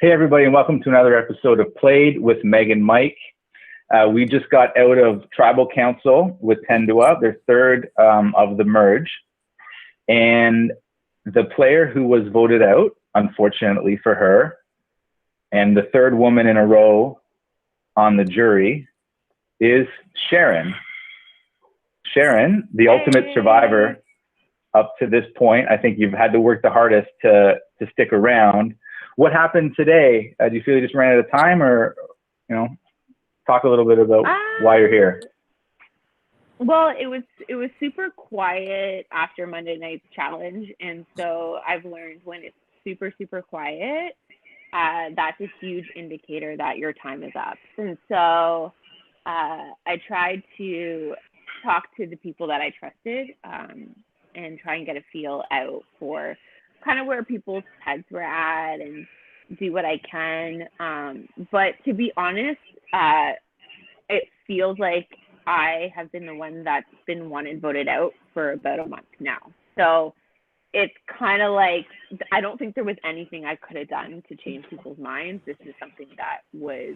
Hey, everybody, and welcome to another episode of Played with Meg and Mike. We just got out of Tribal Council with Tendua, their third of the merge. And the player who was voted out, unfortunately for her, and the third woman in a row on the jury is Sharon. Sharon, the ultimate survivor up to this point. I think you've had to work the hardest to stick around. What happened today? Do you feel you just ran out of time, or talk a little bit about why you're here? Well, it was super quiet after Monday night's challenge, and so I've learned when it's super quiet, that's a huge indicator that your time is up. And so I tried to talk to the people that I trusted and try and get a feel out for kind of where people's heads were at and do what I can. But to be honest, it feels like I have been the one that's been voted out for about a month now. So it's kind of like, I don't think there was anything I could have done to change people's minds. This is something that was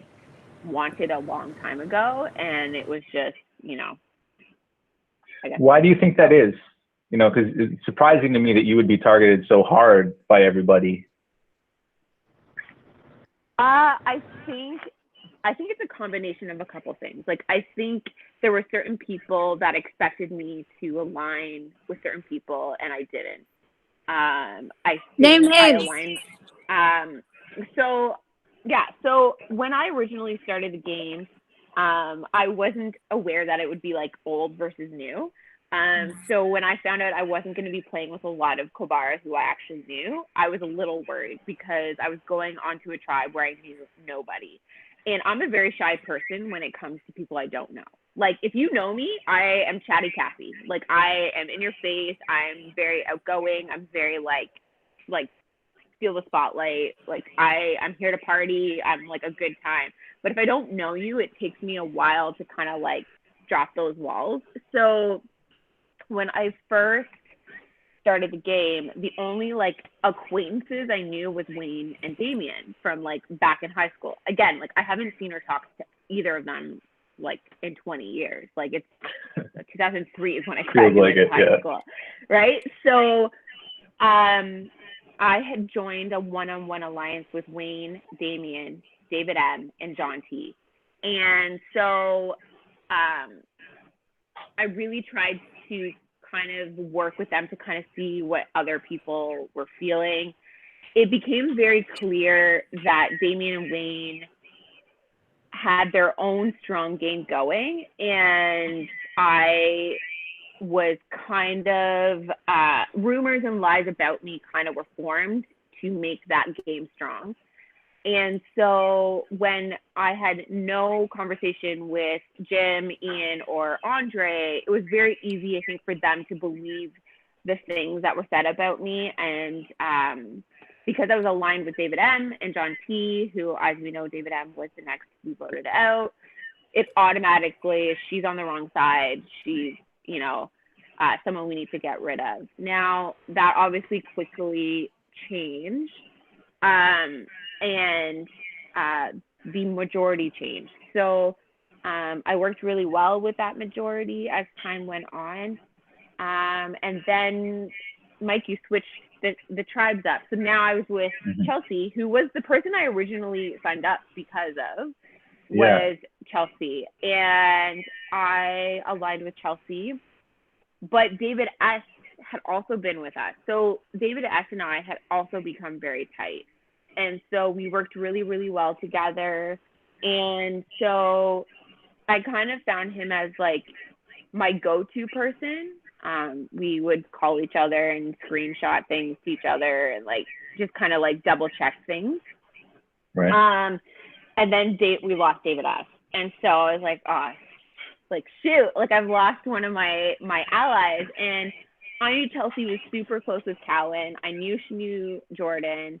wanted a long time ago, and it was just, I guess. Why do you think that is? Because it's surprising to me that you would be targeted so hard by everybody. I think it's a combination of a couple things. Like, I think there were certain people that expected me to align with certain people, and I didn't. Name names. So when I originally started the game, I wasn't aware that it would be like old versus new. So when I found out I wasn't going to be playing with a lot of Kobara who I actually knew, I was a little worried because I was going onto a tribe where I knew nobody. And I'm a very shy person when it comes to people I don't know. Like, if you know me, I am chatty Cathy. Like, I am in your face. I'm very outgoing. I'm very like feel the spotlight. Like, I'm here to party. I'm like a good time. But if I don't know you, it takes me a while to kind of like drop those walls. So when I first started the game, the only like acquaintances I knew was Wayne and Damien from like back in high school. Again, like, I haven't seen or talked to either of them like in 20 years. Like, it's 2003 is when I graduated high school, right? So I had joined a one-on-one alliance with Wayne, Damien, David M, and John T. And so I really tried to kind of work with them to kind of see what other people were feeling. It became very clear that Damien and Wayne had their own strong game going, and I was kind of, rumors and lies about me kind of were formed to make that game strong. And so when I had no conversation with Jim, Ian, or Andre, it was very easy, I think, for them to believe the things that were said about me. And because I was aligned with David M and John T, who, as we know, David M was the next to be voted out, it automatically, if she's on the wrong side, she's, someone we need to get rid of. Now, that obviously quickly changed. And the majority changed. So I worked really well with that majority as time went on. And then, Mike, you switched the tribes up. So now I was with Chelsea, who was the person I originally signed up because of, was Chelsea. And I aligned with Chelsea. But David S had also been with us. So David S and I had also become very tight. And so we worked really, really well together. And so I kind of found him as like my go-to person. We would call each other and screenshot things to each other and like just kind of like double check things. Right. And then we lost David S. And so I was like, shoot, like, I've lost one of my allies. And I knew Chelsea was super close with Cowan. I knew she knew Jordan.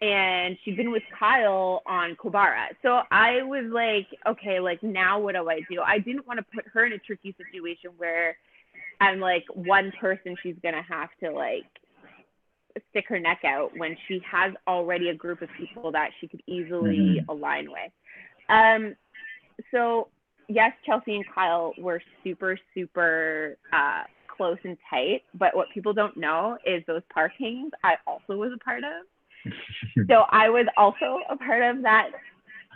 And she'd been with Kyle on Kobara. So I was like, okay, like, now what do I do? I didn't want to put her in a tricky situation where I'm like one person she's going to have to like stick her neck out when she has already a group of people that she could easily align with. So yes, Chelsea and Kyle were super, super close and tight, but what people don't know is those park hangings I also was a part of. So I was also a part of that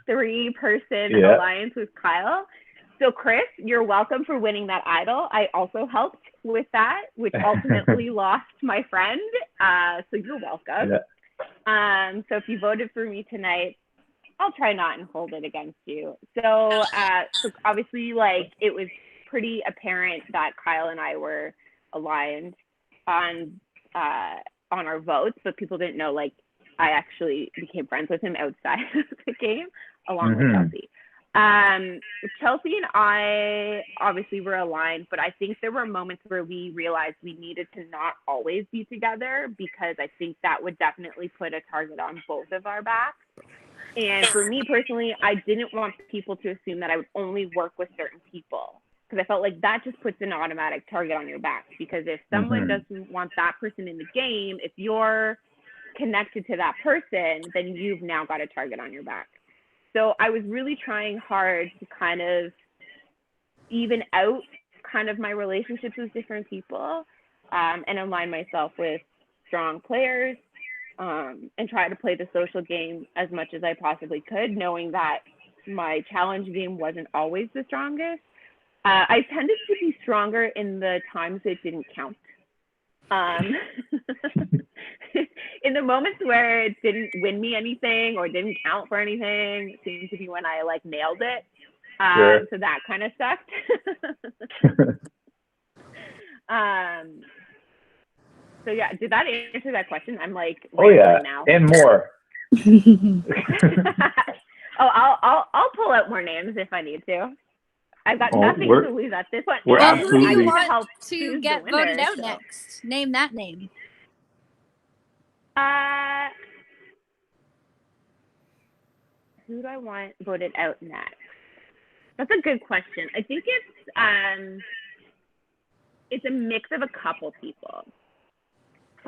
3-person alliance with Kyle. So Chris, you're welcome for winning that idol. I also helped with that, which ultimately lost my friend. So you're welcome. Yeah. So if you voted for me tonight, I'll try not and hold it against you. So obviously, like, it was pretty apparent that Kyle and I were aligned on our votes, but people didn't know, like, I actually became friends with him outside of the game, along with Chelsea. Chelsea and I obviously were aligned, but I think there were moments where we realized we needed to not always be together, because I think that would definitely put a target on both of our backs. And for me personally, I didn't want people to assume that I would only work with certain people, because I felt like that just puts an automatic target on your back. Because if someone doesn't want that person in the game, if you're connected to that person, then you've now got a target on your back. So I was really trying hard to kind of even out kind of my relationships with different people, and align myself with strong players, and try to play the social game as much as I possibly could, knowing that my challenge game wasn't always the strongest. I tended to be stronger in the times it didn't count. In the moments where it didn't win me anything or didn't count for anything, it seemed to be when I, like, nailed it. So that kind of sucked. So yeah, did that answer that question? I'm like, now. And more. I'll pull out more names if I need to. I've got nothing to lose at this point. Well, who do you want to get voted out next? Name that name. Who do I want voted out next? That's a good question. I think it's a mix of a couple people.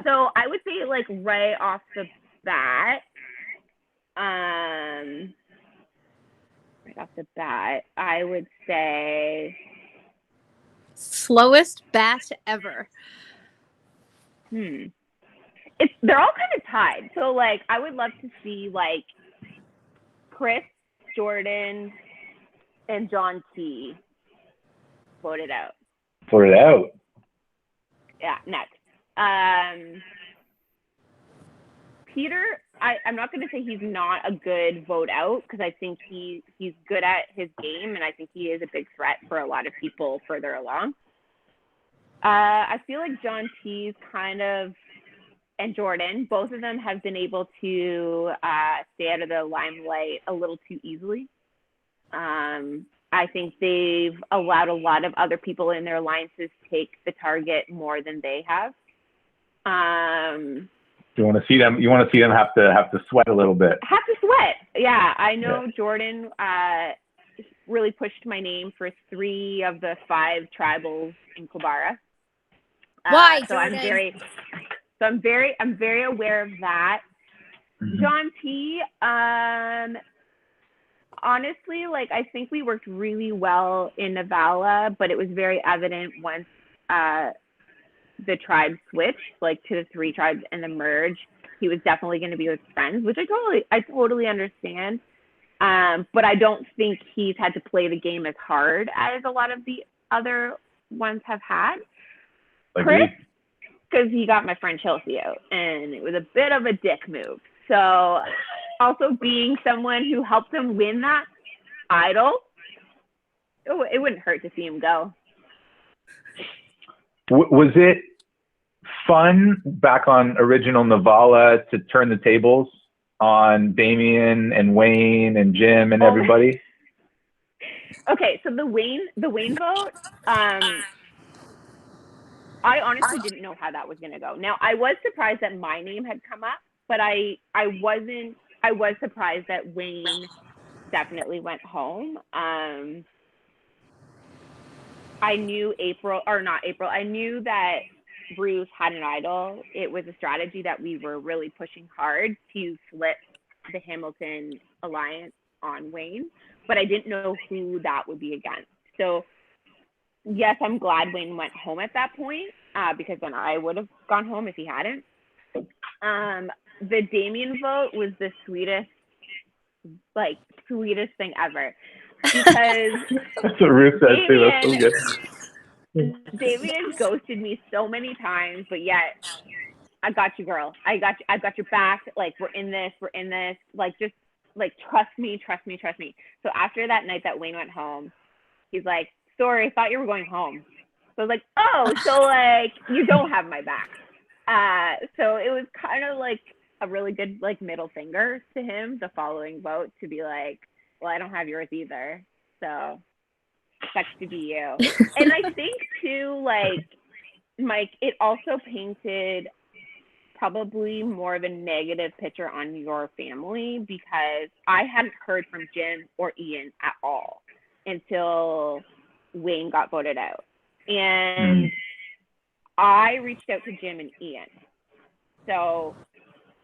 So I would say, like, right off the bat, I would say slowest bat ever. They're all kind of tied. So, like, I would love to see, like, Chris, Jordan, and John T voted out. Voted out? Yeah, next. Peter, I'm not going to say he's not a good vote out, because I think he's good at his game, and I think he is a big threat for a lot of people further along. I feel like John T's kind of, and Jordan, both of them have been able to stay out of the limelight a little too easily. I think they've allowed a lot of other people in their alliances take the target more than they have. You want to see them? You want to see them have to sweat a little bit. Have to sweat, yeah. I know Jordan really pushed my name for 3 of the 5 tribals in Klabara. Why, so Jordan? I'm very aware of that. John T. Honestly, like, I think we worked really well in Navala, but it was very evident once the tribe switched, like, to the 3 tribes and the merge, he was definitely going to be with friends, which I totally understand. But I don't think he's had to play the game as hard as a lot of the other ones have had. Chris, because he got my friend Chelsea out, and it was a bit of a dick move. So, also being someone who helped him win that idol, it wouldn't hurt to see him go. Was it fun back on original Navala to turn the tables on Damien and Wayne and Jim and everybody? Okay, so the Wayne vote, I honestly didn't know how that was going to go. Now, I was surprised that my name had come up, but I was surprised that Wayne definitely went home. I knew I knew that Bruce had an idol, it was a strategy that we were really pushing hard to flip the Hamilton alliance on Wayne, but I didn't know who that would be against. So yes, I'm glad Wayne went home at that point, because then I would have gone home if he hadn't. The Damien vote was the sweetest thing ever, because that's what Ruth said too. That's so good. Damien ghosted me so many times, but yet I got you, girl. I've got your back. Like, we're in this. Like, just like, trust me. So after that night that Wayne went home, he's like, sorry, I thought you were going home. So I was like, oh, so like, you don't have my back. So it was kind of like a really good like middle finger to him, the following vote, to be like, well, I don't have yours either. So sucks to be you. And I think too, like, Mike, it also painted probably more of a negative picture on your family, because I hadn't heard from Jim or Ian at all until Wayne got voted out. And I reached out to Jim and Ian. So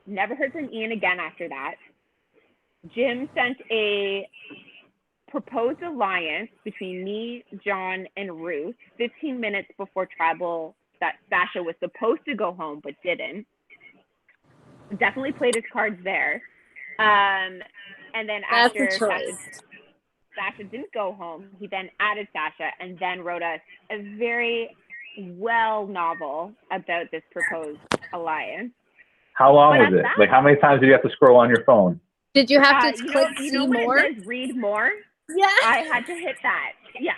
never heard from Ian again after that. Jim sent a proposed alliance between me, John, and Ruth 15 minutes before Tribal that Sasha was supposed to go home but didn't. Definitely played his cards there. And then after Sasha didn't go home, he then added Sasha and then wrote us a very well novel about this proposed alliance. How long was it? Like, how many times did you have to scroll on your phone? Did you have to click see more? You know when it says read more? Yeah. I had to hit that. Yeah.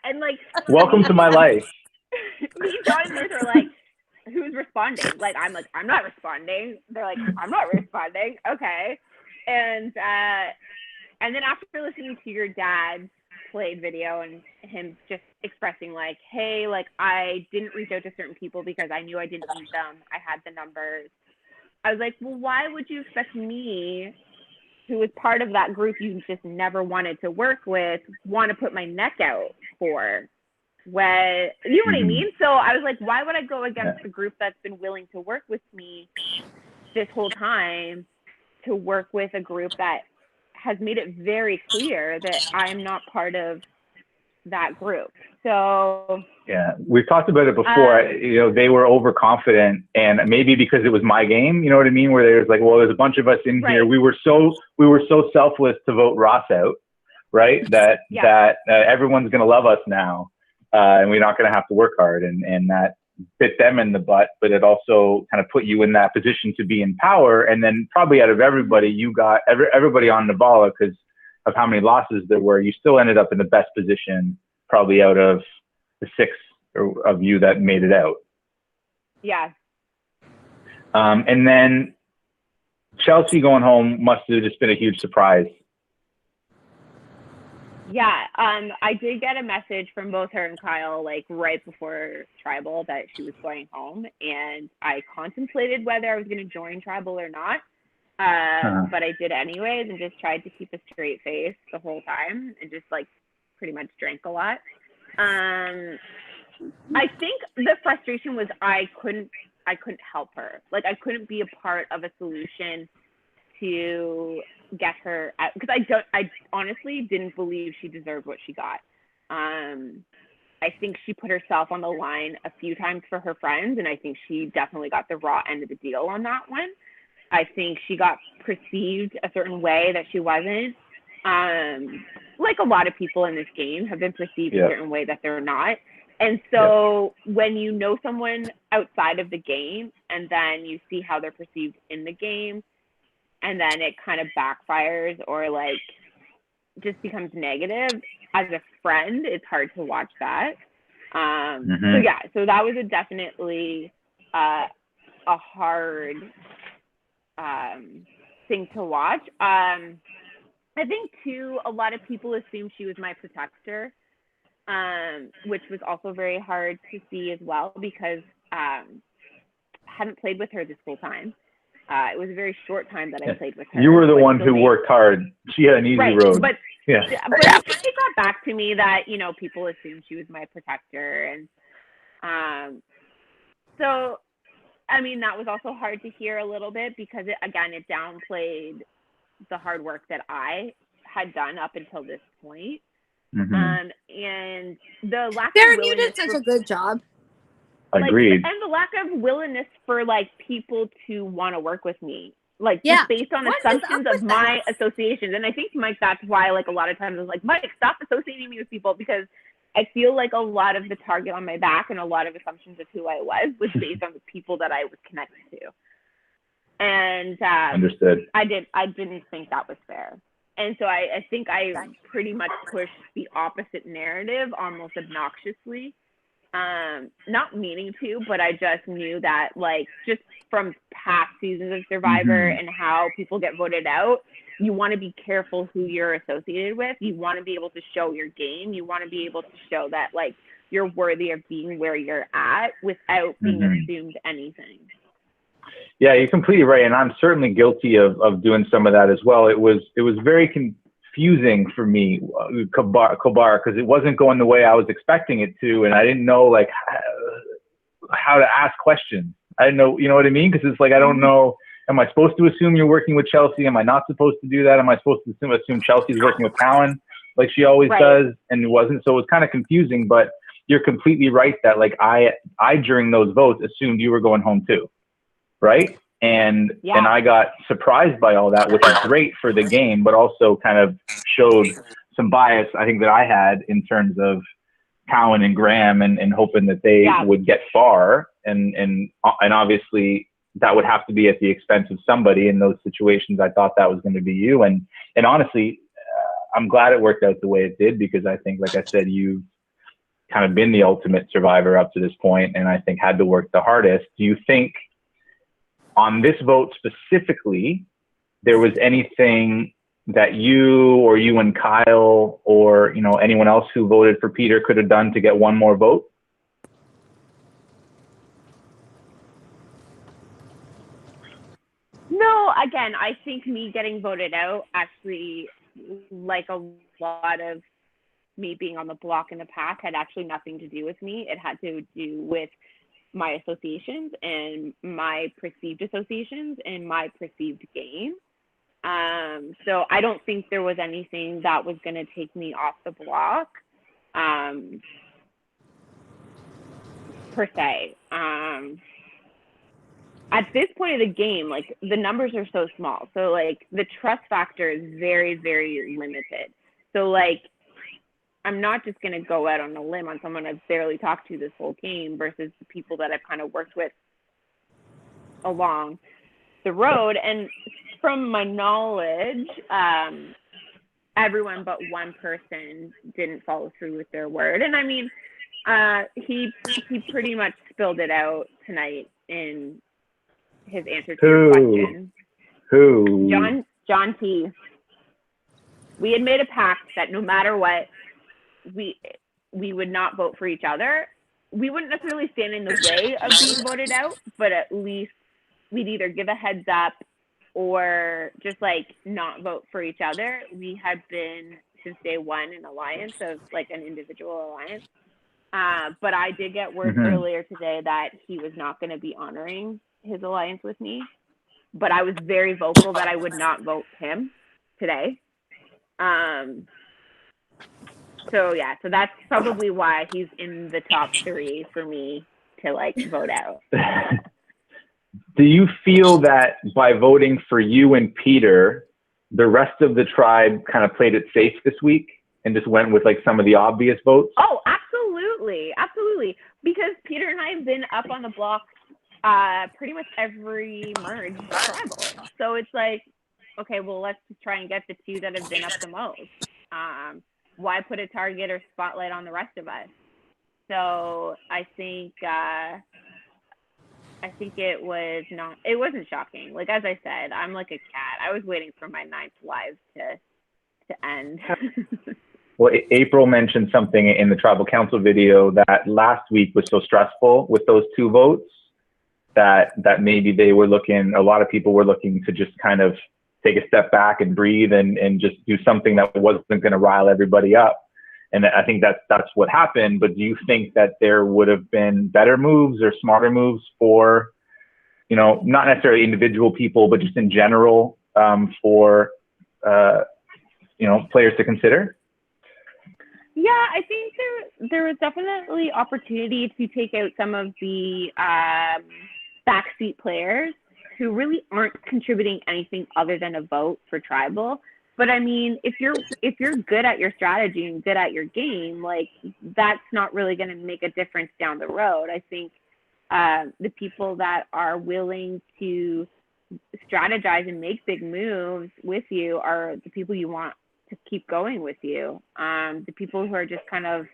And like, welcome to my life. Me, John, and Ruth are like, who's responding? Like, I'm like, I'm not responding. They're like, I'm not responding. Okay. And then after listening to your dad's played video and him just expressing like, hey, like, I didn't reach out to certain people because I knew I didn't need them. I had the numbers. I was like, well, why would you expect me, who was part of that group you just never wanted to work with, want to put my neck out for? When, you know what I mean? So I was like, why would I go against the group that's been willing to work with me this whole time, to work with a group that has made it very clear that I'm not part of that group? So yeah, we've talked about it before. You know, they were overconfident, and maybe because it was my game, you know what I mean? Where there's like, well, there's a bunch of us in here. We were so selfless to vote Ross out, right? That everyone's gonna love us now. And we're not going to have to work hard, and that bit them in the butt, but it also kind of put you in that position to be in power. And then probably out of everybody, you got everybody on Nabala because of how many losses there were. You still ended up in the best position, probably out of the 6 of you that made it out. Yeah. And then Chelsea going home must have just been a huge surprise. Yeah, I did get a message from both her and Kyle, like, right before Tribal that she was going home, and I contemplated whether I was going to join Tribal or not, but I did anyways, and just tried to keep a straight face the whole time, and just, like, pretty much drank a lot. I think the frustration was I couldn't help her. Like, I couldn't be a part of a solution to get her out, because I honestly didn't believe she deserved what she got. I think she put herself on the line a few times for her friends, and I think she definitely got the raw end of the deal on that one. I think she got perceived a certain way that she wasn't. Like a lot of people in this game have been perceived a certain way that they're not. And so when you know someone outside of the game, and then you see how they're perceived in the game, and then it kind of backfires or like just becomes negative, as a friend, it's hard to watch that. So that was definitely a hard thing to watch. I think too, a lot of people assumed she was my protector, which was also very hard to see as well, because I hadn't played with her this whole time. It was a very short time that I played with her. You were the one who worked hard. She had an easy road. But it got back to me that, you know, people assumed she was my protector. And So, I mean, that was also hard to hear a little bit because it downplayed the hard work that I had done up until this point. And the lack of Sharon, willingness. you did such a good job. Agreed. And the lack of willingness for like people to want to work with me, like just based on assumptions of my associations. And I think, Mike, that's why like a lot of times I was like, Mike, stop associating me with people, because I feel like a lot of the target on my back and a lot of assumptions of who I was based on the people that I was connected to. And understood. I didn't think that was fair. And so I think I pretty much pushed the opposite narrative almost obnoxiously. Not meaning to, but I just knew that, like, just from past seasons of Survivor and how people get voted out, you want to be careful who you're associated with. You want to be able to show your game. You want to be able to show that, like, you're worthy of being where you're at without being assumed anything. Yeah, you're completely right, and I'm certainly guilty of doing some of that as well. It was very confusing for me, Kabar, because it wasn't going the way I was expecting it to, and I didn't know like how to ask questions. I didn't know, you know what I mean? Because it's like I don't know. Am I supposed to assume you're working with Chelsea? Am I not supposed to do that? Am I supposed to assume Chelsea's working with Cowan like she always does? And it wasn't, so it was kind of confusing. But you're completely right that like I during those votes assumed you were going home too, right? And I got surprised by all that, which is great for the game, but also kind of showed some bias I think that I had in terms of Cowan and Graham and hoping that they would get far. And obviously that would have to be at the expense of somebody in those situations. I thought that was going to be you. And honestly, I'm glad it worked out the way it did, because I think, like I said, you've kind of been the ultimate survivor up to this point, and I think had to work the hardest. Do you think on this vote specifically, there was anything that you and Kyle or, you know, anyone else who voted for Peter could have done to get one more vote? No, again, I think me getting voted out actually, like a lot of me being on the block in the past, had actually nothing to do with me. It had to do with my associations and my perceived associations and my perceived game. So I don't think there was anything that was going to take me off the block, per se. At this point of the game, like, the numbers are so small. So, like, the trust factor is very, very limited. So, like, I'm not just going to go out on a limb on someone I've barely talked to this whole game versus the people that I've kind of worked with along the road. And from my knowledge, everyone but one person didn't follow through with their word. And I mean, he pretty much spilled it out tonight in his answer to your question. Who? John T. We had made a pact that no matter what, we would not vote for each other. We wouldn't necessarily stand in the way of being voted out, but at least we'd either give a heads up or just like not vote for each other. We had been since day one an alliance of like an individual alliance. But I did get word earlier today that he was not going to be honoring his alliance with me. But I was very vocal that I would not vote him today. So yeah, so that's probably why he's in the top 3 for me to like vote out. Do you feel that by voting for you and Peter, the rest of the tribe kind of played it safe this week and just went with like some of the obvious votes? Oh, absolutely. Absolutely. Because Peter and I have been up on the block pretty much every merge tribal. So it's like, okay, well, let's just try and get the 2 that have been up the most. Why put a target or spotlight on the rest of us? So I think it wasn't shocking. Like, as I said, I'm like a cat. I was waiting for my 9th live to end. Well, April mentioned something in the tribal council video that last week was so stressful with those 2 votes that maybe a lot of people were looking to just kind of take a step back and breathe and just do something that wasn't going to rile everybody up. And I think that's what happened. But do you think that there would have been better moves or smarter moves for, not necessarily individual people, but just in general, for players to consider? Yeah, I think there was definitely opportunity to take out some of the backseat players who really aren't contributing anything other than a vote for tribal. But I mean, if you're good at your strategy and good at your game, like, that's not really going to make a difference down the road. I think the people that are willing to strategize and make big moves with you are the people you want to keep going with you. The people who are just kind of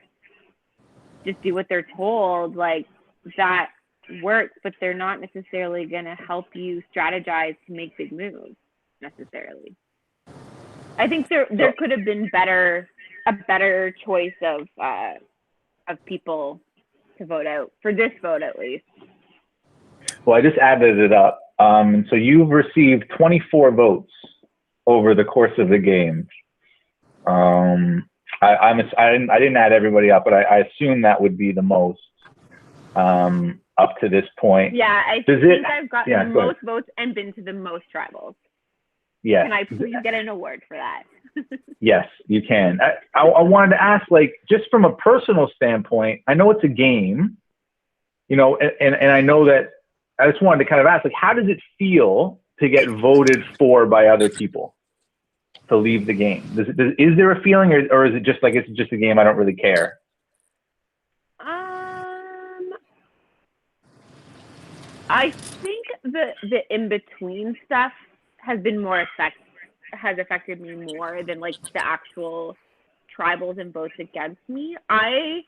just do what they're told, like, that works, but they're not necessarily going to help you strategize to make big moves necessarily. I think there could have been a better choice of people to vote out for this vote, at least. Well, I just added it up. So you've received 24 votes over the course of the game. I didn't add everybody up, but I assume that would be the most up to this point. Yeah, I think I've gotten the most votes and been to the most tribals. Yes. Can I please get an award for that? Yes, you can. I wanted to ask, like, just from a personal standpoint, I know it's a game, and I know that I just wanted to kind of ask, like, how does it feel to get voted for by other people to leave the game? Is there a feeling, or is it just like, it's just a game, I don't really care? I think the in-between stuff has affected me more than, like, the actual tribals and votes against me. I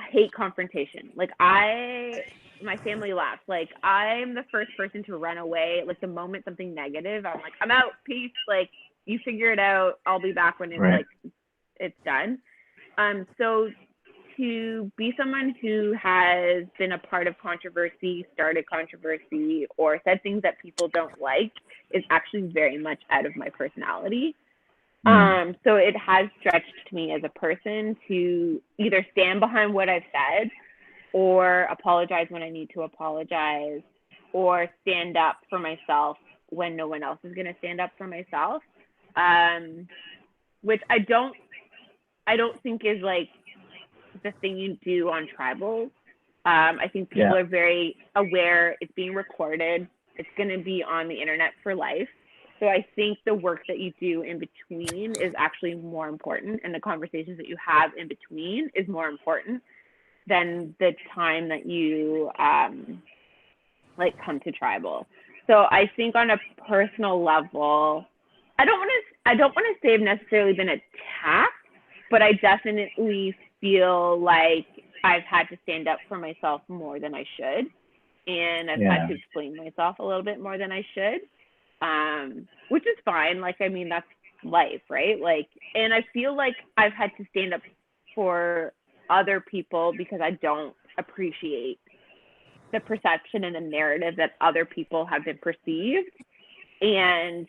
hate confrontation. Like, my family laughs. Like, I'm the first person to run away. Like, the moment something negative, I'm like, I'm out, peace. Like, you figure it out. I'll be back when it's right. like it's done. So to be someone who has been a part of controversy, started controversy, or said things that people don't like is actually very much out of my personality. So it has stretched me as a person to either stand behind what I've said or apologize when I need to apologize, or stand up for myself when no one else is going to stand up for myself, which I don't think is, like, the thing you do on tribals. I think people are very aware it's being recorded. It's going to be on the internet for life. So I think the work that you do in between is actually more important, and the conversations that you have in between is more important than the time that you come to tribal. So I think on a personal level, I don't want to say I've necessarily been attacked, but I definitely feel like I've had to stand up for myself more than I should, and I've had to explain myself a little bit more than I should, which is fine. Like, I mean, that's life, right? Like, and I feel like I've had to stand up for other people because I don't appreciate the perception and the narrative that other people have been perceived. And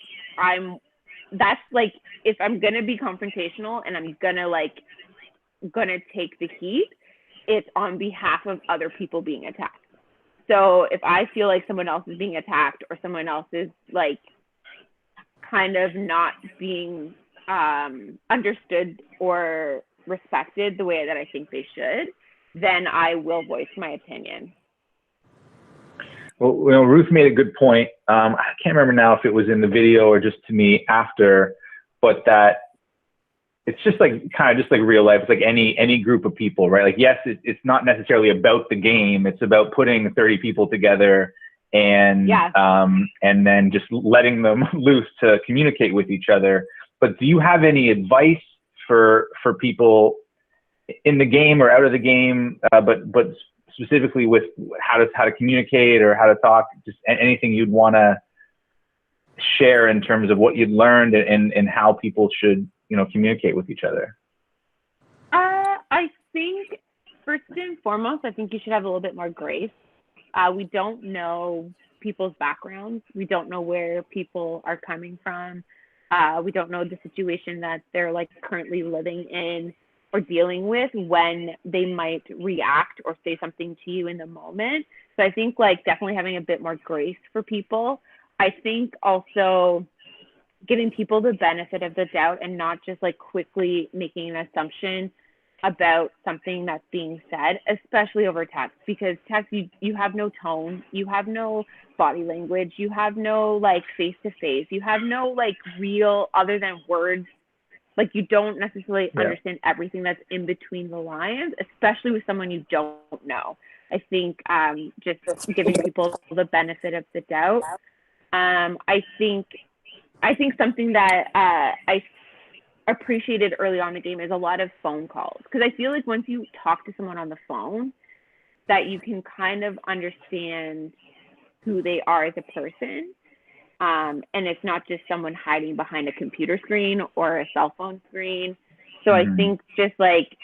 that's like, if I'm going to be confrontational and I'm going to take the heat, it's on behalf of other people being attacked. So if I feel like someone else is being attacked, or someone else is, like, kind of not being understood or respected the way that I think they should, then I will voice my opinion. Well, Ruth made a good point. I can't remember now if it was in the video or just to me after, but that it's just like kind of just like real life. It's like any group of people, right? Like, yes, it's not necessarily about the game. It's about putting 30 people together and then just letting them loose to communicate with each other. But do you have any advice for people in the game or out of the game, but specifically with how to communicate or how to talk? Just anything you'd want to share in terms of what you'd learned and how people should, communicate with each other? I think first and foremost, I think you should have a little bit more grace. We don't know people's backgrounds. We don't know where people are coming from. We don't know the situation that they're, like, currently living in. or dealing with when they might react or say something to you in the moment. So I think like definitely having a bit more grace for people. I think also giving people the benefit of the doubt and not just like quickly making an assumption about something that's being said, especially over text, because text, you have no tone, you have no body language, you have no like face to face, you have no like real other than words. Like you don't necessarily understand everything that's in between the lines, especially with someone you don't know. I think just giving people the benefit of the doubt. I think something that I appreciated early on in the game is a lot of phone calls, because I feel like once you talk to someone on the phone, that you can kind of understand who they are as a person, and it's not just someone hiding behind a computer screen or a cell phone screen. So I think just like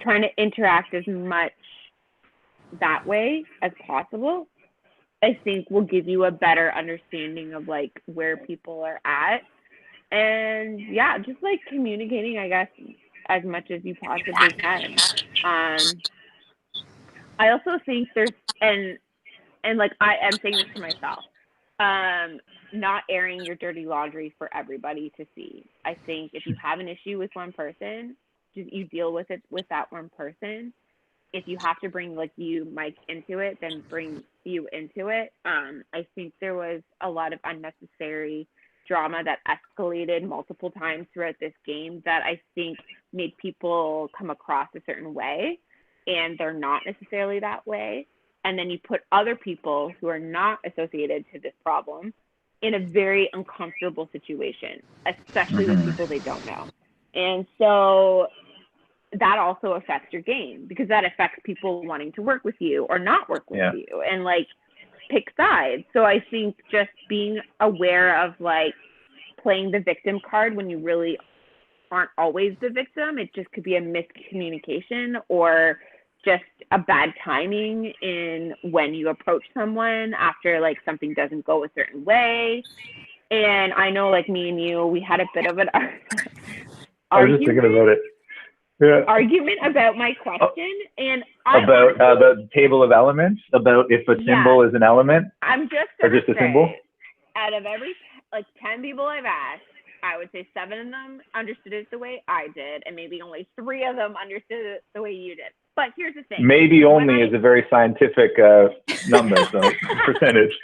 trying to interact as much that way as possible, I think will give you a better understanding of like where people are at. And yeah, just like communicating, I guess, as much as you possibly can. I also think there's, and like I am saying this to myself, not airing your dirty laundry for everybody to see. I think if you have an issue with one person, you deal with it with that one person. If you have to bring like you, Mike, into it, then bring you into it. I think there was a lot of unnecessary drama that escalated multiple times throughout this game that I think made people come across a certain way, and they're not necessarily that way. And then you put other people who are not associated to this problem in a very uncomfortable situation, especially with people they don't know. And so that also affects your game, because that affects people wanting to work with you or not work with you and like pick sides. So I think just being aware of like playing the victim card when you really aren't always the victim. It just could be a miscommunication or just a bad timing in when you approach someone after like something doesn't go a certain way. And I know like me and you, we had a bit of an I was just thinking about it. Yeah. Argument about my question, and about the table of elements, about if a symbol is an element. I'm just or just a symbol. Out of every like 10 people I've asked, I would say 7 of them understood it the way I did, and maybe only 3 of them understood it the way you did. But here's the thing. Maybe only is a very scientific number, so percentage.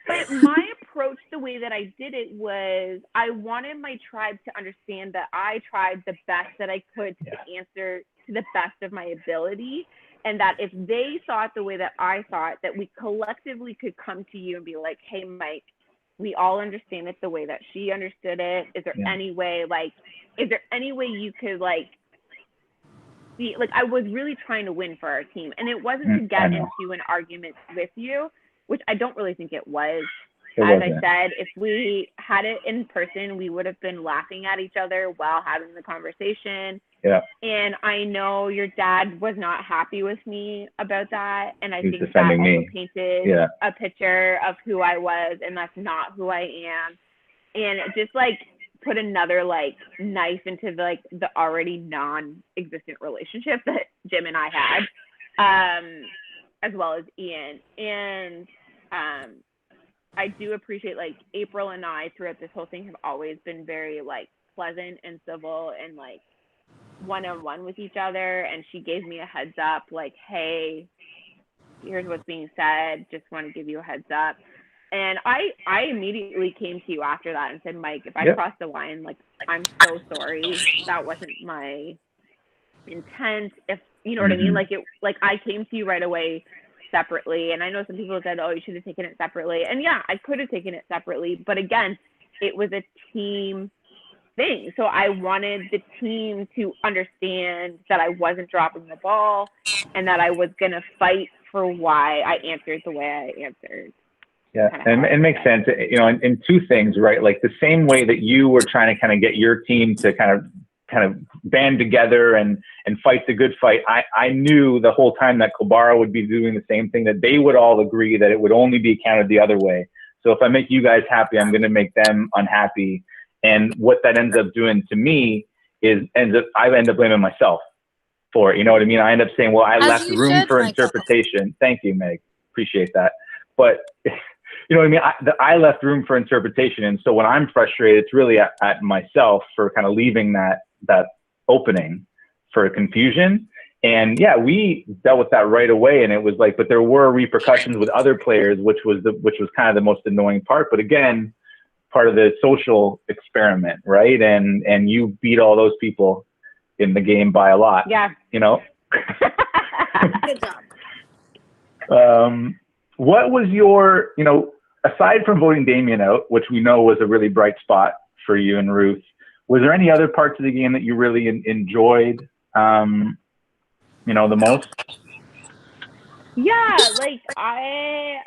But my approach, the way that I did it was I wanted my tribe to understand that I tried the best that I could to answer to the best of my ability. And that if they saw it the way that I saw it, that we collectively could come to you and be like, hey, Mike, we all understand it the way that she understood it. Is there any way, you could like, see, like I was really trying to win for our team. And it wasn't to get into an argument with you, which I don't really think it was. As I said, if we had it in person, we would have been laughing at each other while having the conversation. Yeah. And I know your dad was not happy with me about that. And I think that also painted a picture of who I was, and that's not who I am. And it just like put another like knife into like the already non-existent relationship that Jim and I had, as well as Ian. And I do appreciate like April and I throughout this whole thing have always been very like pleasant and civil and like one-on-one with each other. And she gave me a heads up like, hey, here's what's being said, just want to give you a heads up. And I immediately came to you after that and said, Mike, if I crossed the line, like I'm so sorry, that wasn't my intent. If you know what I mean, like I came to you right away separately. And I know some people said, oh, you should have taken it separately. And yeah, I could have taken it separately. But again, it was a team thing. So I wanted the team to understand that I wasn't dropping the ball and that I was going to fight for why I answered the way I answered. Yeah, and it makes sense, you know, in 2 things, right? Like the same way that you were trying to kind of get your team to kind of band together and fight the good fight. I knew the whole time that Kobara would be doing the same thing, that they would all agree that it would only be counted the other way. So if I make you guys happy, I'm going to make them unhappy. And what that ends up doing to me I end up blaming myself for it. You know what I mean? I end up saying, well, I left room for interpretation. Thank you, Meg. Appreciate that. But you know what I mean? I left room for interpretation. And so when I'm frustrated, it's really at myself for kind of leaving that opening for confusion. And yeah, we dealt with that right away. And it was like, but there were repercussions with other players, which was kind of the most annoying part. But again, part of the social experiment, right? And you beat all those people in the game by a lot. Yeah. You know? Good job. What was your, you know, aside from voting Damien out, which we know was a really bright spot for you and Ruth, was there any other parts of the game that you really enjoyed, you know, the most? Yeah, like I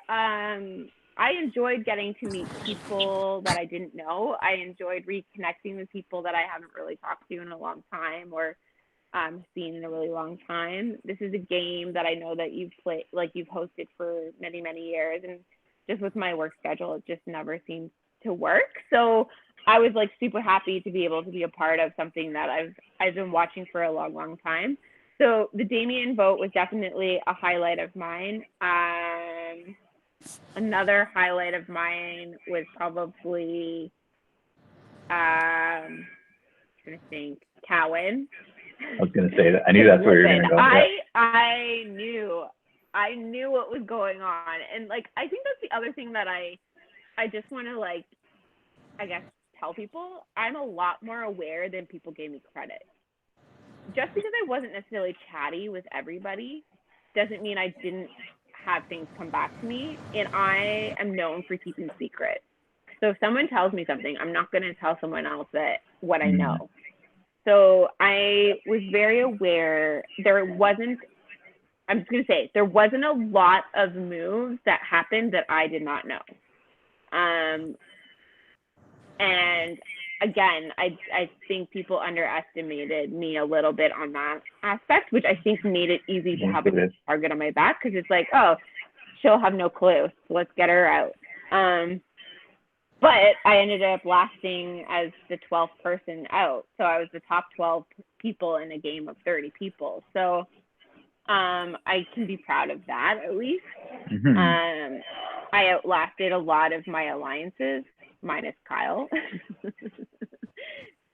enjoyed getting to meet people that I didn't know. I enjoyed reconnecting with people that I haven't really talked to in a long time or seen in a really long time. This is a game that I know that you've hosted for many, many years, and just with my work schedule, it just never seems to work. So I was like super happy to be able to be a part of something that I've been watching for a long, long time. So the Damien vote was definitely a highlight of mine. Another highlight of mine was probably, I'm trying to think, Cowan. I was going to say that. I knew that's where you were going to go. I knew what was going on. And like, I think that's the other thing that I just want to like, I guess, tell people. I'm a lot more aware than people gave me credit. Just because I wasn't necessarily chatty with everybody doesn't mean I didn't have things come back to me. And I am known for keeping secrets. So if someone tells me something, I'm not going to tell someone else what I know. So I was very aware. There wasn't a lot of moves that happened that I did not know. And again, I think people underestimated me a little bit on that aspect, which I think made it easy to have a target on my back, because it's like, oh, she'll have no clue, so let's get her out. But I ended up lasting as the 12th person out, so I was the top 12 people in a game of 30 people. So I can be proud of that, at least. Mm-hmm. I outlasted a lot of my alliances, minus Kyle.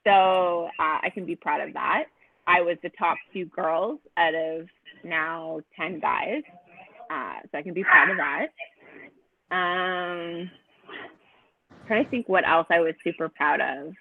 So I can be proud of that. I was the top 2 girls out of now 10 guys. So I can be proud of that. Trying to think what else I was super proud of.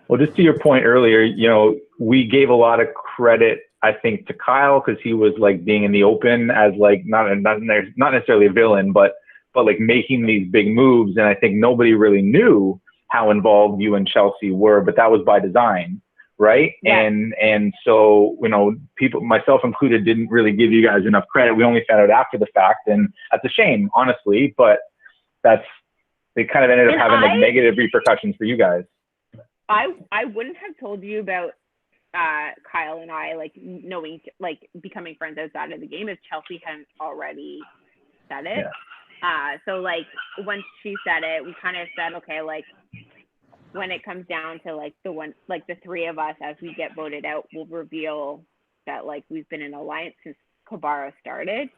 Well, just to your point earlier, you know, we gave a lot of credit, I think, to Kyle, because he was like being in the open as like not necessarily a villain, but like making these big moves. And I think nobody really knew how involved you and Chelsea were, but that was by design, right? Yeah. And so, you know, people, myself included, didn't really give you guys enough credit. We only found out after the fact, and that's a shame, honestly, but it kind of ended up having like negative repercussions for you guys. I wouldn't have told you about Kyle and I like knowing, like becoming friends outside of the game if Chelsea hadn't already said it. Yeah. So like once she said it, we kind of said, okay, like when it comes down to like the 3 of us, as we get voted out, we'll reveal that like we've been in alliance since Kabara started,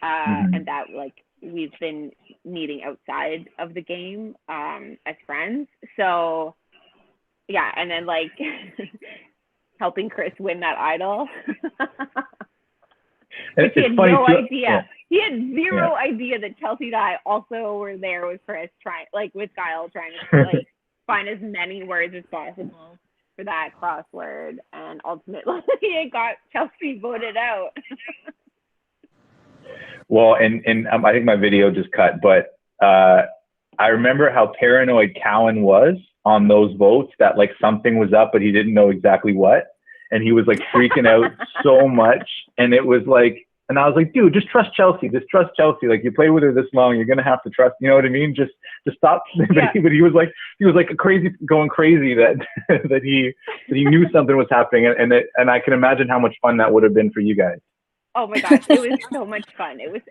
and that like we've been meeting outside of the game as friends. So yeah, and then like helping Chris win that idol. Which he had no idea. Yeah. He had zero idea that Chelsea and I also were there with Chris, with Kyle, trying to like find as many words as possible for that crossword, and ultimately it got Chelsea voted out. Well, and I think my video just cut, but I remember how paranoid Cowan was on those votes, that like something was up, but he didn't know exactly what. And he was like freaking out so much. And it was like, and I was like, dude, just trust Chelsea. Just trust Chelsea. Like, you played with her this long, you're going to have to trust, you know what I mean? Just stop. Yeah. But he was like going crazy that he knew something was happening. And I can imagine how much fun that would have been for you guys. Oh my gosh. It was so much fun. It was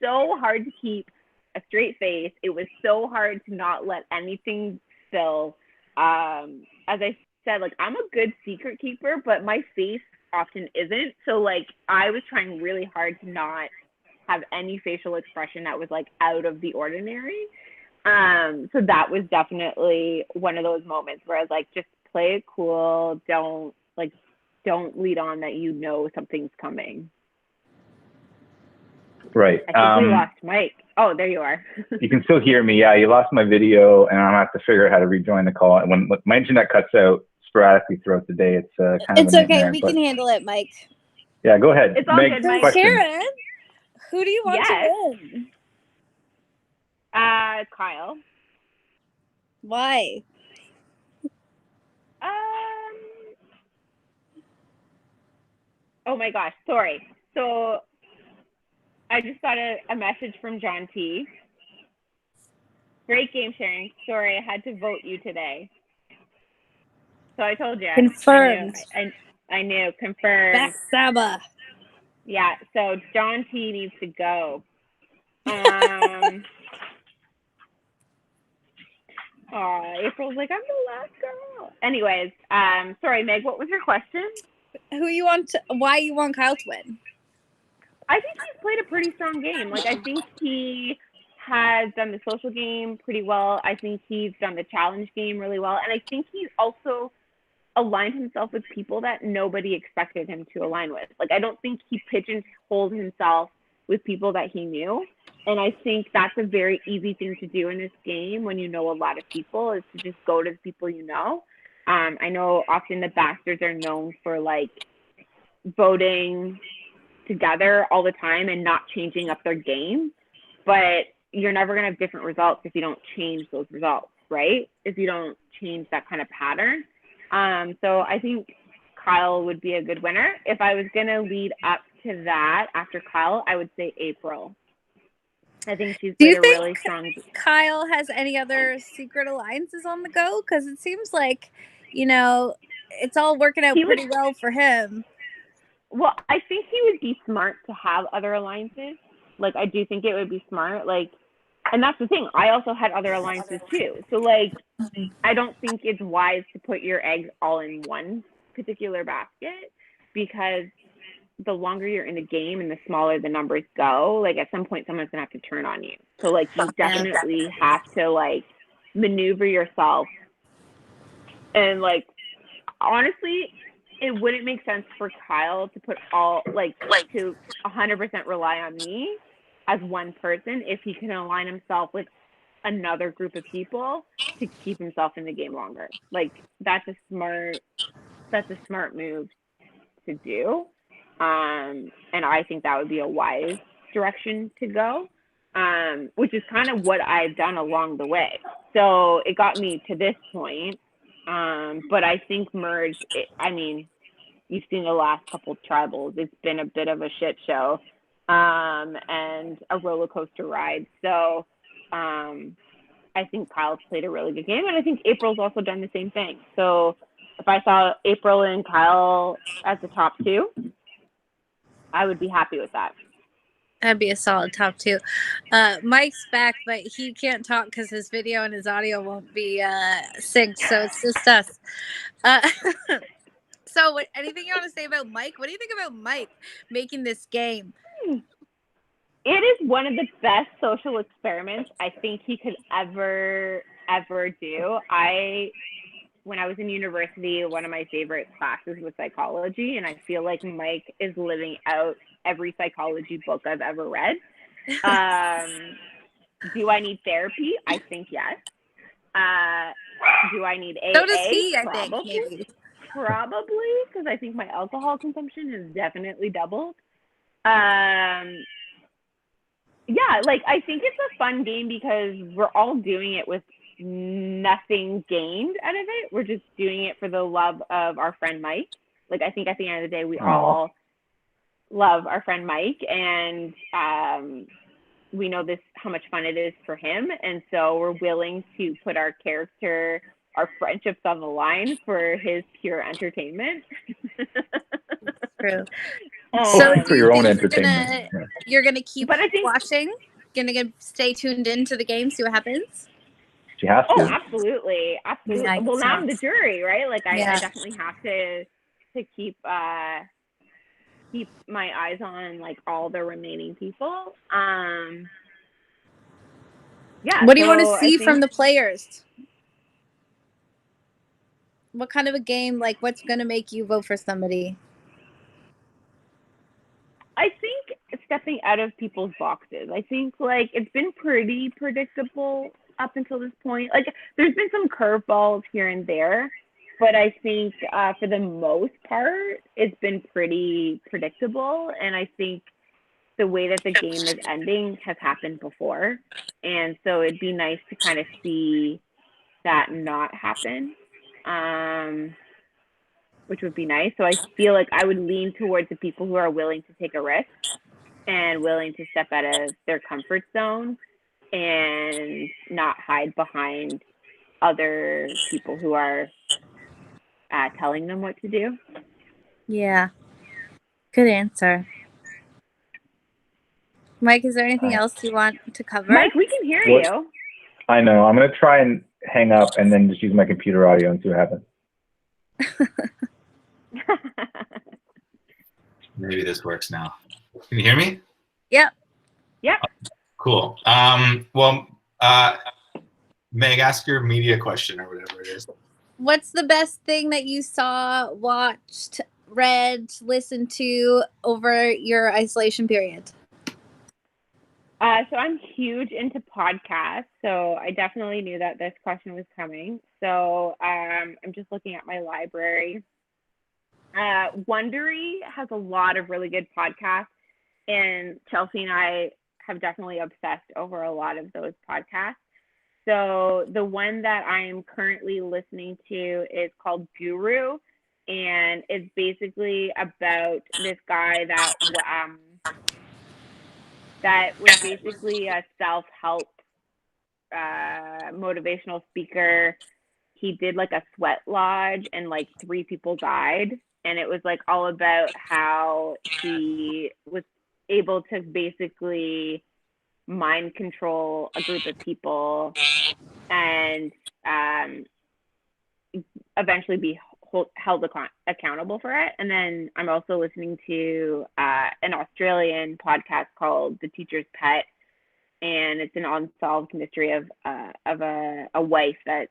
so hard to keep a straight face. It was so hard to not let anything spill. as I said, like, I'm a good secret keeper, but my face often isn't. So, like, I was trying really hard to not have any facial expression that was, like, out of the ordinary. So that was definitely one of those moments where I was like, just play it cool. Don't lead on that you know something's coming. Right. I think we lost Mike. Oh, there you are. You can still hear me. Yeah, you lost my video, and I'm going to have to figure out how to rejoin the call. And when my internet cuts out sporadically throughout the day, it's kind of It's a okay. nightmare. We can handle it, Mike. Yeah, go ahead. It's all Meg, good, Mike. question. Sharon, who do you want Yes. to win? Kyle. Why? Oh my gosh, sorry. So I just got a message from John T. Great game, Sharon. Sorry, I had to vote you today. So I told you. Confirmed. I knew. Confirmed. Best Saba. Yeah, so John T needs to go. April's like, I'm the last girl. Anyways, sorry, Meg, what was your question? Why you want Kyle to win? I think he's played a pretty strong game. Like, I think he has done the social game pretty well. I think he's done the challenge game really well. And I think he's also aligned himself with people that nobody expected him to align with. Like, I don't think he pigeonholed himself with people that he knew. And I think that's a very easy thing to do in this game when you know a lot of people, is to just go to the people you know. I know often the Bastards are known for, like, voting together all the time and not changing up their game. But you're never going to have different results if you don't change those results, right? If you don't change that kind of pattern. So I think Kyle would be a good winner. If I was going to lead up to that after Kyle, I would say April. I think she's played a really strong. Kyle has any other secret alliances on the go? Because it seems like, it's all working out pretty well for him. Well, I think he would be smart to have other alliances. Like, I do think it would be smart. Like, and that's the thing. I also had other alliances too. So, like, I don't think it's wise to put your eggs all in one particular basket, because the longer you're in the game and the smaller the numbers go, like, at some point someone's gonna have to turn on you. So, like, you definitely have to, like, maneuver yourself. And, like, honestly, it wouldn't make sense for Kyle to put to 100% rely on me as one person if he can align himself with another group of people to keep himself in the game longer. Like, that's a smart move to do. And I think that would be a wise direction to go, which is kind of what I've done along the way. So it got me to this point. But I think Merge, you've seen the last couple tribals. It's been a bit of a shit show, and a roller coaster ride. So I think Kyle's played a really good game, and I think April's also done the same thing. So if I saw April and Kyle as the top two, I would be happy with that. That'd be a solid top two. Mike's back, but he can't talk because his video and his audio won't be synced, so it's just us. So anything you want to say about Mike? What do you think about Mike making this game? It is one of the best social experiments I think he could ever do. When I was in university, one of my favorite classes was psychology, and I feel like Mike is living out every psychology book I've ever read. Do I need therapy? I think yes. Do I need AA? So does he, I think, maybe. Probably, because I think my alcohol consumption has definitely doubled. Yeah, like, I think it's a fun game because we're all doing it with nothing gained out of it. We're just doing it for the love of our friend Mike. Like, I think at the end of the day, we all love our friend Mike, and we know how much fun it is for him, and so we're willing to put our friendships on the line for his pure entertainment. True. So for your own entertainment, you're gonna keep watching? Gonna stay tuned into the game, see what happens? She has Oh, to. absolutely. Yeah, Well, now I'm the jury, right? Like I definitely have to keep my eyes on like all the remaining people. Yeah. What do you want to so see from the players? What kind of a game? Like, what's going to make you vote for somebody? I think stepping out of people's boxes. I think like it's been pretty predictable up until this point. Like there's been some curveballs here and there, but I think for the most part, it's been pretty predictable. And I think the way that the game is ending has happened before. And so it'd be nice to kind of see that not happen, which would be nice. So I feel like I would lean towards the people who are willing to take a risk and willing to step out of their comfort zone and not hide behind other people who are telling them what to do. Yeah. Good answer. Mike, is there anything else you want to cover? Mike, we can hear you. I know. I'm going to try and hang up and then just use my computer audio and see what happens. Maybe this works now. Can you hear me? Yep. Cool. Meg, ask your media question or whatever it is. What's the best thing that you saw, watched, read, listened to over your isolation period? So I'm huge into podcasts, so I definitely knew that this question was coming. So I'm just looking at my library. Wondery has a lot of really good podcasts, and Chelsea and I have definitely obsessed over a lot of those podcasts. So the one that I'm currently listening to is called Guru, and it's basically about this guy that was basically a self-help motivational speaker. He did like a sweat lodge and like 3 people died, and it was like all about how he was able to basically mind control a group of people and eventually be held accountable for it. And then I'm also listening to an Australian podcast called The Teacher's Pet, and it's an unsolved mystery of a wife that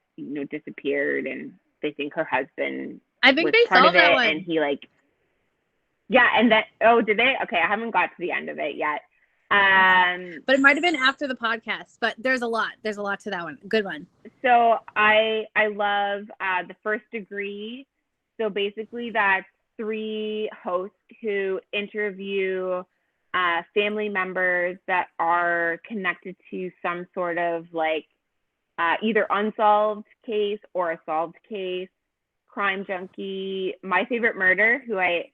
disappeared, and they think her husband I think was they part saw of that it, one. and he like did they? Okay, I haven't got to the end of it yet. But it might have been after the podcast, but there's a lot to that one. Good one. So I love The First Degree. So basically that's 3 hosts who interview family members that are connected to some sort of like either unsolved case or a solved case. Crime Junkie, My Favorite Murder, who I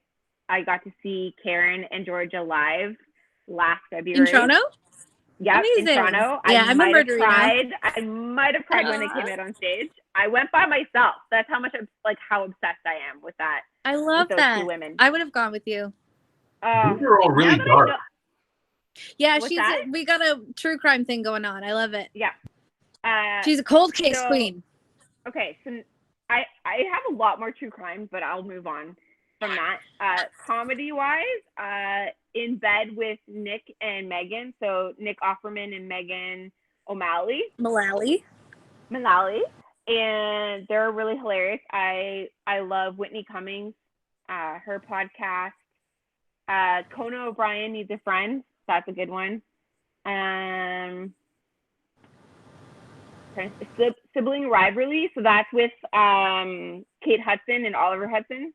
got to see Karen and Georgia live last February. In Toronto? Yep, amazing. In Toronto. Yeah, I might have cried when they came out on stage. I went by myself. That's how obsessed I am with that. I love those that. 2 women. I would have gone with you. These are all really dark. Yeah, we got a true crime thing going on. I love it. Yeah. She's a cold case queen. Okay, so I have a lot more true crime, but I'll move on from that. Comedy-wise, In Bed with Nick and Megan. So Nick Offerman and Megan O'Malley. Mullally. And they're really hilarious. I love Whitney Cummings, her podcast. Conan O'Brien Needs a Friend. That's a good one. Sibling Rivalry. So that's with Kate Hudson and Oliver Hudson.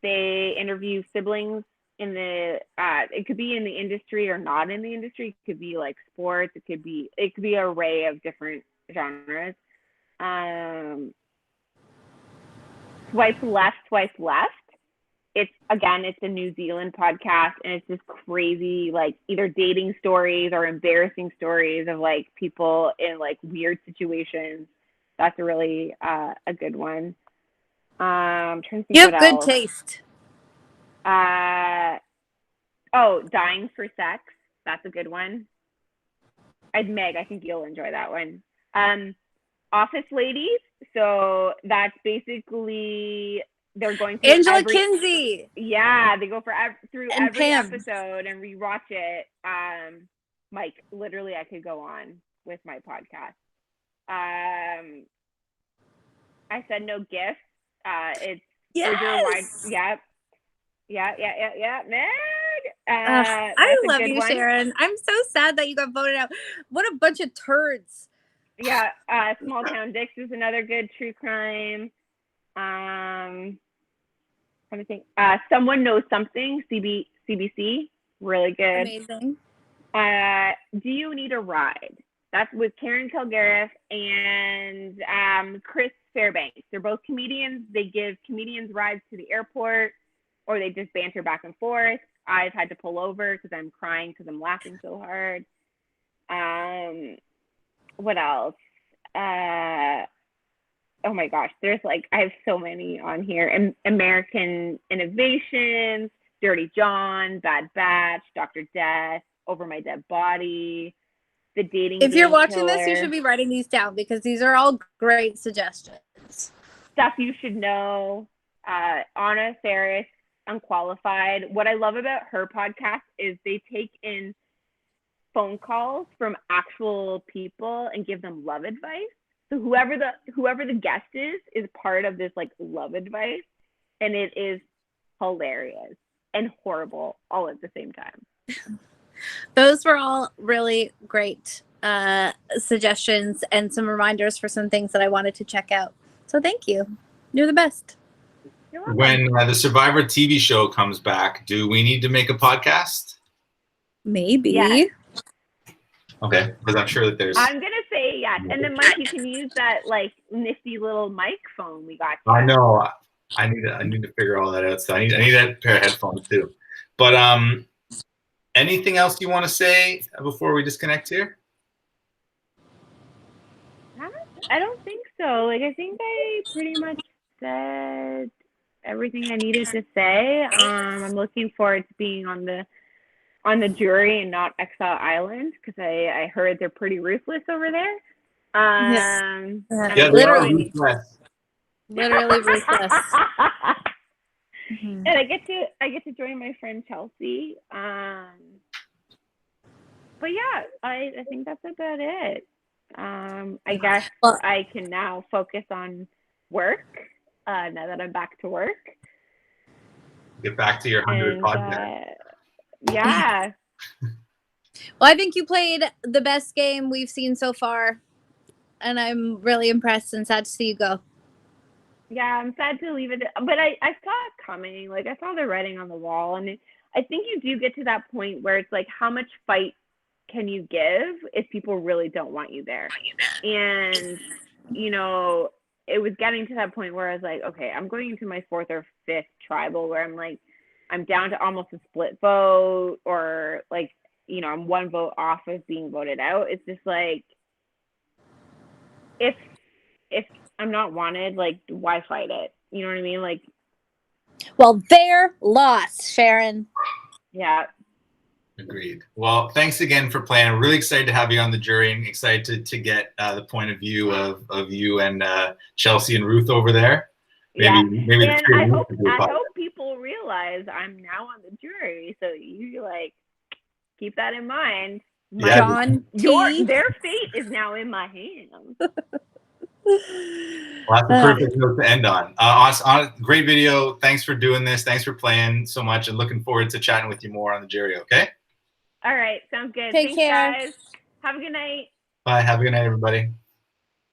They interview siblings in the it could be in the industry or not in the industry. It could be like sports. It could be an array of different genres. Swipe Left. It's a New Zealand podcast, and it's just crazy, like either dating stories or embarrassing stories of like people in like weird situations. That's a really a good one. I'm trying to think. You have good taste. Dying for Sex. That's a good one. Meg, I think you'll enjoy that one. office ladies. So that's basically they're going through Angela Kinsey. Yeah, they go through And every Pam. episode and rewatch it. Mike, literally, I could go on with my podcast. I said no gifts. It's Yes. Yep. Yeah, Meg. I love you, one. Sharon. I'm so sad that you got voted out. What a bunch of turds. Yeah, Small Town Dicks is another good true crime. Trying to think. Someone Knows Something. CBC, really good. Amazing. Do You Need a Ride? That's with Karen Kilgariff and Chris Fairbanks. They're both comedians. They give comedians rides to the airport, or they just banter back and forth. I've had to pull over because I'm crying because I'm laughing so hard. What else? Oh my gosh, there's I have so many on here. American Innovations, Dirty John, Bad Batch, Dr. Death, Over My Dead Body, The Dating If you're Game watching Killer. this, you should be writing these down because these are all great suggestions. Stuff You Should Know, Anna Faris, Unqualified. What I love about her podcast is they take in phone calls from actual people and give them love advice. So whoever the guest is part of this love advice, and it is hilarious and horrible all at the same time. Those were all really great suggestions and some reminders for some things that I wanted to check out. So thank you. You're the best. When the Survivor TV show comes back, do we need to make a podcast? Maybe. Yes. Okay, because I'm sure that there's... I'm going to say yes. And then, Mike, you can use that, nifty little mic phone we got. I know. I need to figure all that out. So I need that pair of headphones, too. But anything else you want to say before we disconnect here? I don't think so. I think I pretty much said everything I needed to say. I'm looking forward to being on the jury and not Exile Island because I heard they're pretty ruthless over there. Yeah, literally ruthless. And I get to join my friend Chelsea. But yeah, I think that's about it. I guess I can now focus on work now that I'm back to work. Get back to your 100 podcast. Yeah. Well, I think you played the best game we've seen so far, and I'm really impressed and sad to see you go. Yeah, I'm sad to leave it, but I saw it coming. I saw the writing on the wall, and I think you do get to that point where it's how much fight can you give if people really don't want you there? And, it was getting to that point where I was like, okay, I'm going into my 4th or 5th tribal where I'm down to almost a split vote, or I'm 1 vote off of being voted out. It's just if I'm not wanted, why fight it? You know what I mean? Well, they're lost, Sharon. Yeah. Agreed. Well, thanks again for playing. I'm really excited to have you on the jury and excited to get the point of view of you and Chelsea and Ruth over there. Maybe and I hope people realize I'm now on the jury. So you keep that in mind. Their fate is now in my hands. Well, that's a perfect note to end on. Great video. Thanks for doing this. Thanks for playing so much, and looking forward to chatting with you more on the jury. Okay. All right. Sounds good. Take care. Guys. Have a good night. Bye. Have a good night, everybody.